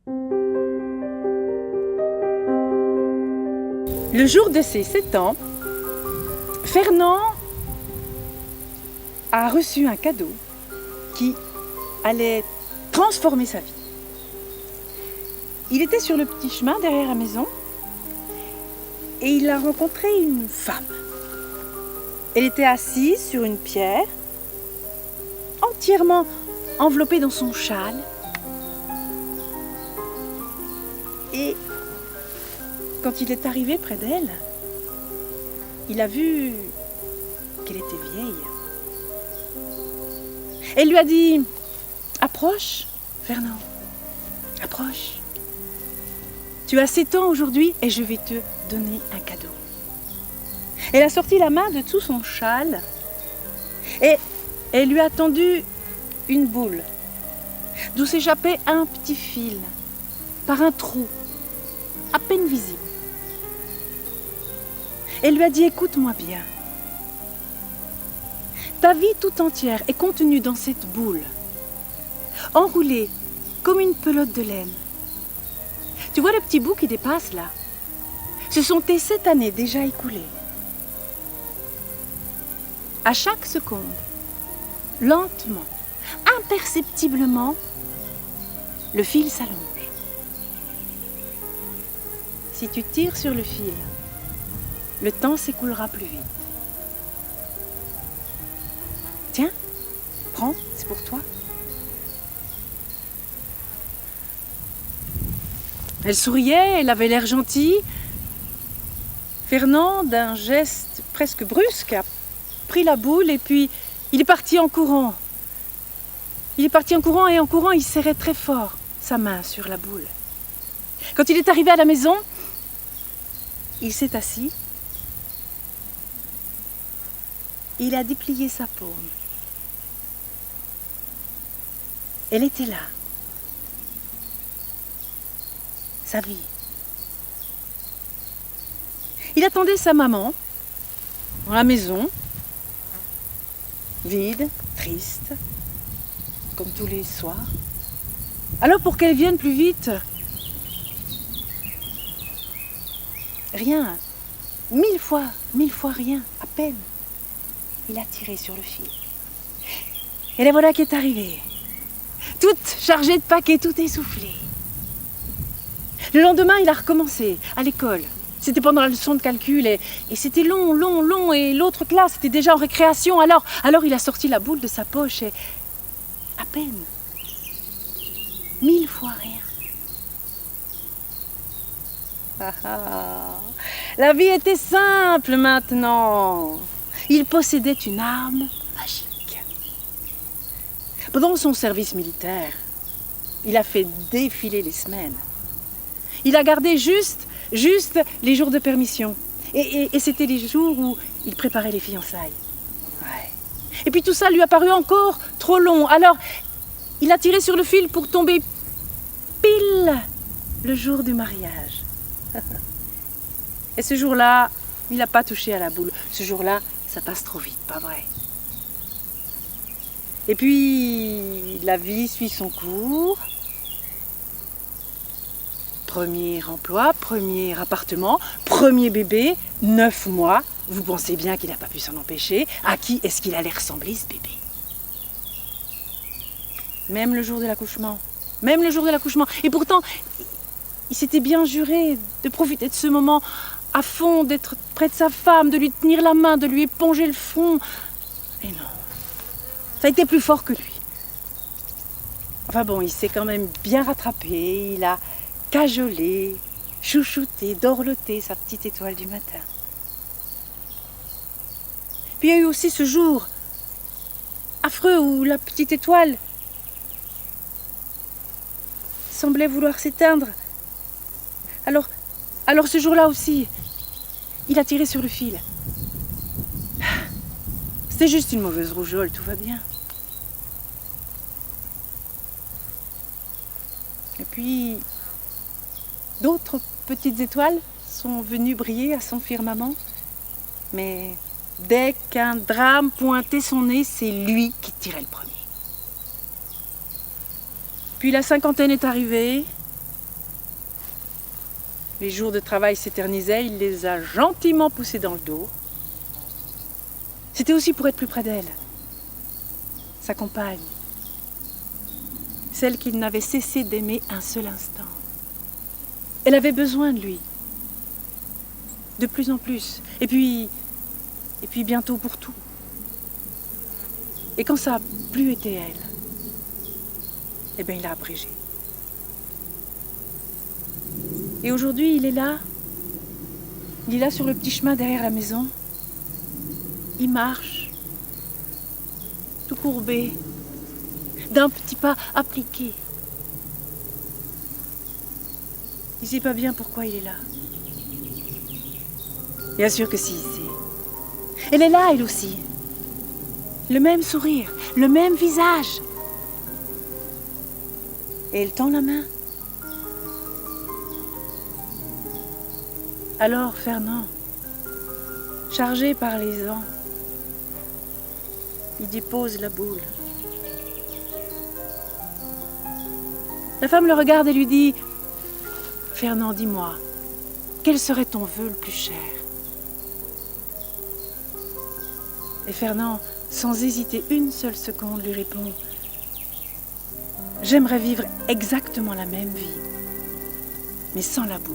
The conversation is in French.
Le jour de ses 7 ans, Fernand a reçu un cadeau qui allait transformer sa vie. Il était sur le petit chemin derrière la maison et il a rencontré une femme. Elle était assise sur une pierre, entièrement enveloppée dans son châle. Et quand il est arrivé près d'elle, il a vu qu'elle était vieille. Elle lui a dit « Approche, Fernand, approche. Tu as 7 ans aujourd'hui et je vais te donner un cadeau. » Elle a sorti la main de tout son châle et elle lui a tendu une boule d'où s'échappait un petit fil par un trou à peine visible. Elle lui a dit « Écoute-moi bien. Ta vie tout entière est contenue dans cette boule, enroulée comme une pelote de laine. Tu vois le petit bout qui dépasse là? Ce sont tes 7 années déjà écoulées. À chaque seconde, lentement, imperceptiblement, le fil s'allonge. Si tu tires sur le fil, le temps s'écoulera plus vite. Tiens, prends, c'est pour toi. » Elle souriait, elle avait l'air gentille. Fernand, d'un geste presque brusque, a pris la boule et puis il est parti en courant. Il est parti en courant et en courant, il serrait très fort sa main sur la boule. Quand il est arrivé à la maison, il s'est assis. Il a déplié sa paume. Elle était là. Sa vie. Il attendait sa maman dans la maison, vide, triste, comme tous les soirs. Alors pour qu'elle vienne plus vite, rien, 1000 fois rien, à peine. Il a tiré sur le fil. Et la voilà qui est arrivée, toute chargée de paquets, tout essoufflée. Le lendemain, il a recommencé à l'école. C'était pendant la leçon de calcul et c'était long et l'autre classe était déjà en récréation. Alors il a sorti la boule de sa poche et à peine 1000 fois rien. La vie était simple maintenant. Il possédait une arme magique. Pendant son service militaire, il a fait défiler les semaines. Il a gardé juste les jours de permission. Et c'était les jours où il préparait les fiançailles. Ouais. Et puis tout ça lui a paru encore trop long. Alors, il a tiré sur le fil pour tomber pile le jour du mariage. Et ce jour-là, il n'a pas touché à la boule. Ce jour-là, ça passe trop vite, pas vrai? Et puis, la vie suit son cours. Premier emploi, premier appartement, premier bébé, 9 mois. Vous pensez bien qu'il n'a pas pu s'en empêcher. À qui est-ce qu'il allait ressembler, ce bébé? Même le jour de l'accouchement. Même le jour de l'accouchement. Et pourtant, il s'était bien juré de profiter de ce moment à fond, d'être près de sa femme, de lui tenir la main, de lui éponger le front. Et non, ça a été plus fort que lui. Enfin bon, il s'est quand même bien rattrapé. Il a cajolé, chouchouté, dorloté sa petite étoile du matin. Puis il y a eu aussi ce jour affreux où la petite étoile semblait vouloir s'éteindre. Alors ce jour-là aussi, il a tiré sur le fil. C'était juste une mauvaise rougeole, tout va bien. Et puis, d'autres petites étoiles sont venues briller à son firmament. Mais dès qu'un drame pointait son nez, c'est lui qui tirait le premier. Puis la cinquantaine est arrivée, Les jours de travail s'éternisaient, il les a gentiment poussés dans le dos. C'était aussi pour être plus près d'elle, sa compagne, celle qu'il n'avait cessé d'aimer un seul instant. Elle avait besoin de lui, de plus en plus, et puis bientôt pour tout. Et quand ça n'a plus été elle, eh bien il a abrégé. Et aujourd'hui, il est là sur le petit chemin derrière la maison. Il marche, tout courbé, d'un petit pas appliqué. Il ne sait pas bien pourquoi il est là. Bien sûr que si, il sait. Elle est là, elle aussi. Le même sourire, le même visage. Et elle tend la main. Alors Fernand, chargé par les ans, il dépose la boule. La femme le regarde et lui dit « Fernand, dis-moi, quel serait ton vœu le plus cher ?» Et Fernand, sans hésiter une seule seconde, lui répond « J'aimerais vivre exactement la même vie, mais sans la boule. »